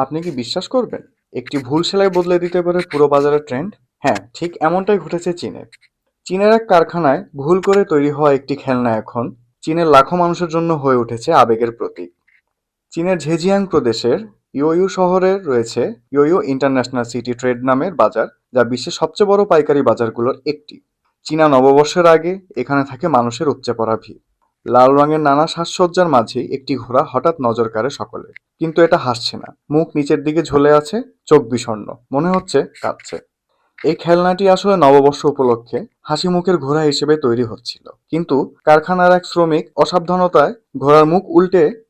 আপনি কি বিশ্বাস করবেন? একটি ভুল সেলাই বদলে দিতে পারে পুরো বাজারের ট্রেন্ড। হ্যাঁ, ঠিক এমনটাই ঘটেছে চীনে। চীনের এক কারখানায় ভুল করে তৈরি হওয়া একটি খেলনা এখন চীনের লাখো মানুষের জন্য হয়ে উঠেছে আবেগের প্রতীক। চীনের ঝেজিয়াং প্রদেশের ইয়োইউ শহরে রয়েছে ইয়োইউ ইন্টারন্যাশনাল সিটি ট্রেড নামের বাজার, যা বিশ্বের সবচেয়ে বড় পাইকারি বাজারগুলোর একটি। চীনা নববর্ষের আগে এখানে থাকে মানুষের উপচে পড়া ভিড়। লাল রঙের নানা সাজসজ্জার মাঝেই একটি ঘোড়া হঠাৎ নজর কাড়ে সকলের। কিন্তু এটা হাসছে না, মুখ নিচের দিকে ঝুলে আছে, চোখ বিষণ্ণ, মনে হচ্ছে কাঁদছে। এই খেলনাটি আসলে নববর্ষ উপলক্ষে হাসি মুখের ঘোড়া হিসেবে তৈরি হচ্ছিল, কিন্তু কারখানার এক শ্রমিক অসাবধানতায় ঘোড়ার মুখ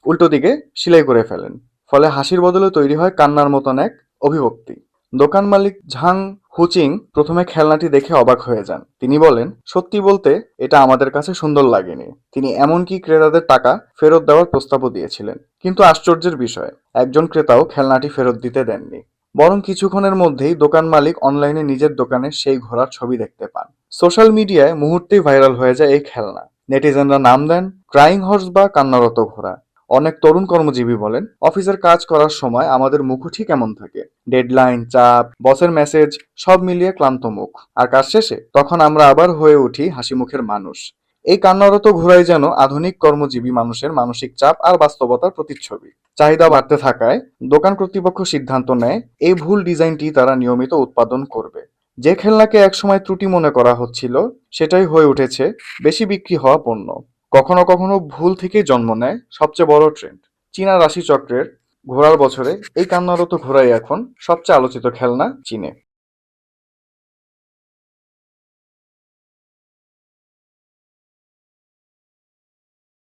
উল্টো দিকে সেলাই করে ফেলেন। ফলে হাসির বদলে তৈরি হয় কান্নার মতন এক অভিব্যক্তি। দোকান মালিক ঝাং হুচিং প্রথমে খেলনাটি দেখে অবাক হয়ে যান। তিনি বলেন, সত্যি বলতে এটা আমাদের কাছে সুন্দর লাগেনি। তিনি এমনকি ক্রেতাদের টাকা ফেরত দেওয়ার প্রস্তাবও দিয়েছিলেন, কিন্তু আশ্চর্যের বিষয়, একজন ক্রেতাও খেলনাটি ফেরত দিতে দেননি। বরং কিছুক্ষণের মধ্যেই দোকান মালিক অনলাইনে নিজের দোকানে সেই ঘোড়ার ছবি দেখতে পান। সোশ্যাল মিডিয়ায় মুহূর্তেই ভাইরাল হয়ে যায় এই খেলনা। নেটিজেনরা নাম দেন ক্রাইং হর্স বা কান্নারত ঘোড়া। অনেক তরুণ কর্মজীবী বলেন, অফিসের কাজ করার সময় আমাদের মুখও ঠিক এমন থাকে। ডেডলাইন, চাপ, বসের মেসেজ সব মিলিয়ে ক্লান্ত মুখ। আর কাজ শেষে তখন আমরা আবার হয়ে উঠি হাসি মুখের মানুষ। এই কান্নারত ঘোড়াই যেন আধুনিক কর্মজীবী মানুষের মানসিক চাপ আর বাস্তবতার প্রতিচ্ছবি। চাহিদা বাড়তে থাকায় দোকান কর্তৃপক্ষ সিদ্ধান্ত নেয় এই ভুল ডিজাইনটি তারা নিয়মিত উৎপাদন করবে। যে খেলনাকে একসময় ত্রুটি মনে করা হচ্ছিল, সেটাই হয়ে উঠেছে বেশি বিক্রি হওয়া পণ্য। কখনো কখনো ভুল থেকেই জন্ম নেয় সবচেয়ে বড় ট্রেন্ড। চীনা রাশিচক্রের ঘোড়ার বছরে এই কান্নারত ঘোড়াই এখন সবচেয়ে আলোচিত খেলনা চীনে।